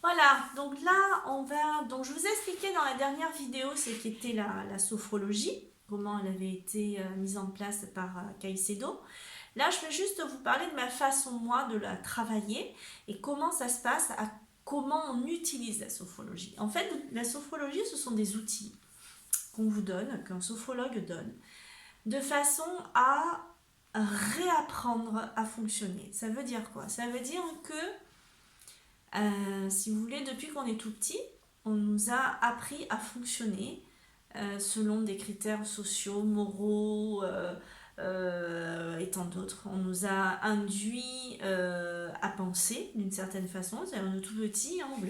Voilà, donc là, donc je vous ai expliqué dans la dernière vidéo ce qu'était la sophrologie, comment elle avait été mise en place par Caicedo. Là, je vais juste vous parler de ma façon, moi, de la travailler et comment ça se passe, comment on utilise la sophrologie. En fait, la sophrologie, ce sont des outils qu'on vous donne, qu'un sophrologue donne, de façon à réapprendre à fonctionner. Ça veut dire quoi? Ça veut dire que si vous voulez, depuis qu'on est tout petit, on nous a appris à fonctionner selon des critères sociaux, moraux et tant d'autres. On nous a induit à penser d'une certaine façon. C'est-à-dire, on est tout petit, hein, on ne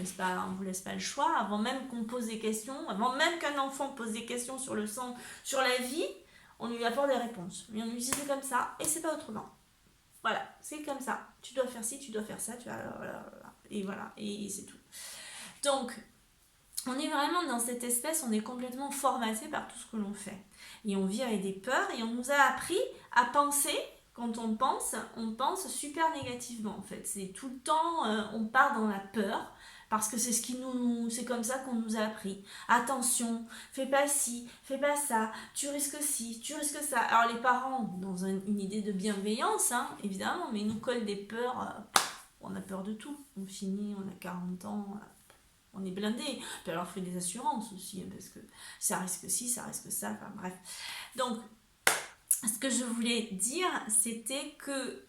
vous laisse pas le choix. Avant même qu'on pose des questions, avant même qu'un enfant pose des questions sur le sang, sur la vie, on lui apporte des réponses. Mais on lui dit c'est comme ça et c'est pas autrement. Voilà, c'est comme ça. Tu dois faire ci, tu dois faire ça, tu vas. Et voilà, et c'est tout. Donc, on est vraiment dans cette espèce, on est complètement formaté par tout ce que l'on fait. Et on vit avec des peurs et on nous a appris à penser. Quand on pense super négativement en fait. C'est tout le temps, on part dans la peur parce que c'est comme ça qu'on nous a appris. Attention, fais pas ci, fais pas ça, tu risques ci, tu risques ça. Alors les parents, dans une idée de bienveillance, hein, évidemment, mais ils nous collent des peurs. On a peur de tout. On finit, on a 40 ans, on est blindé. Puis alors, on fait des assurances aussi, parce que ça risque ci, ça risque ça, enfin bref. Donc, ce que je voulais dire, c'était que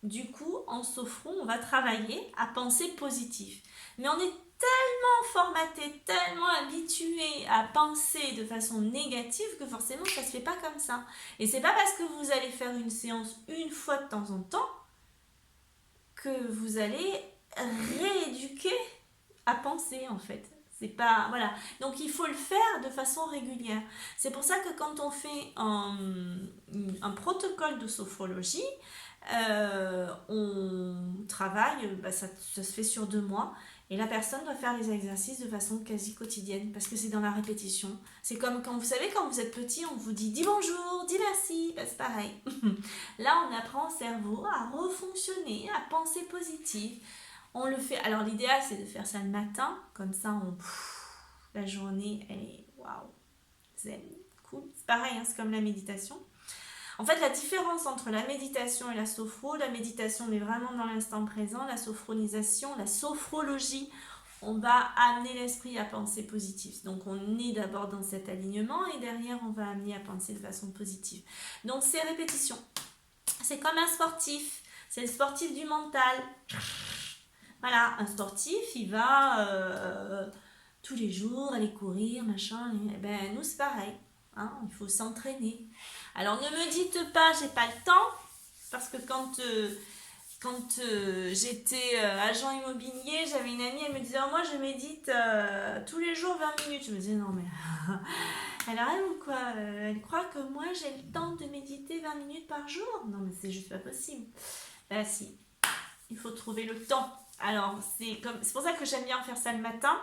du coup, en sophro, on va travailler à penser positif. Mais on est tellement formaté, tellement habitué à penser de façon négative que forcément, ça se fait pas comme ça. Et c'est pas parce que vous allez faire une séance une fois de temps en temps que vous allez rééduquer à penser en fait. C'est pas voilà. Donc il faut le faire de façon régulière. C'est pour ça que quand on fait un protocole de sophrologie, on travaille, ça se fait sur 2 mois. Et la personne doit faire les exercices de façon quasi quotidienne parce que c'est dans la répétition. C'est comme quand vous savez, quand vous êtes petit, on vous dit dis bonjour, dis merci. C'est pareil. Là, on apprend au cerveau à refonctionner, à penser positif. On le fait. Alors, l'idéal, c'est de faire ça le matin. Comme ça, la journée, elle est waouh, zen, cool. C'est pareil, hein, c'est comme la méditation. En fait, la différence entre la méditation et la sophro, la méditation, on est vraiment dans l'instant présent. La sophronisation, la sophrologie, on va amener l'esprit à penser positif. Donc, on est d'abord dans cet alignement et derrière, on va amener à penser de façon positive. Donc, c'est répétition. C'est comme un sportif. C'est le sportif du mental. Voilà, un sportif, il va tous les jours aller courir, machin. Et ben, nous, c'est pareil. Hein, il faut s'entraîner. Alors, ne me dites pas, j'ai pas le temps, parce que quand j'étais agent immobilier, j'avais une amie, elle me disait, oh, moi, je médite tous les jours 20 minutes. Je me disais, non, mais elle a rêve ou quoi? Elle croit que moi, j'ai le temps de méditer 20 minutes par jour? Non, mais c'est juste pas possible. Bah, si, il faut trouver le temps. Alors, c'est pour ça que j'aime bien faire ça le matin.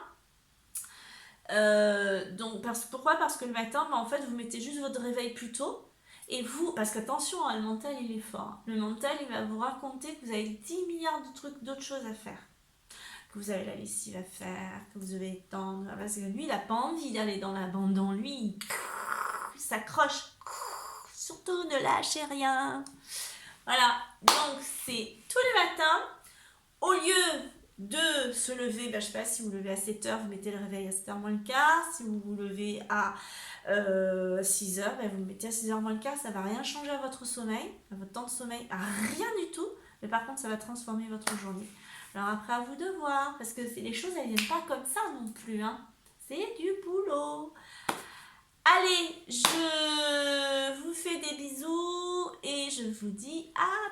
Donc, pourquoi? Parce que le matin, en fait, vous mettez juste votre réveil plus tôt. Et vous, parce qu'attention, hein, le mental, il est fort. Le mental, il va vous raconter que vous avez 10 milliards de trucs, d'autres choses à faire. Que vous avez la lessive à faire, que vous devez étendre. Parce que lui, il n'a pas envie d'aller dans l'abandon. Lui, il s'accroche. Surtout, ne lâchez rien. Voilà. Donc, c'est tous les matins. Au lieu de se lever, je sais pas, si vous levez à 7h, vous mettez le réveil à 7h moins le quart. Si vous vous levez à 6h, vous le mettez à 6h moins le quart. Ça va rien changer à votre sommeil, à votre temps de sommeil, à rien du tout. Mais par contre, ça va transformer votre journée. Alors après, à vous de voir, parce que les choses, elles viennent pas comme ça non plus. Hein. C'est du boulot. Allez, je vous fais des bisous et je vous dis à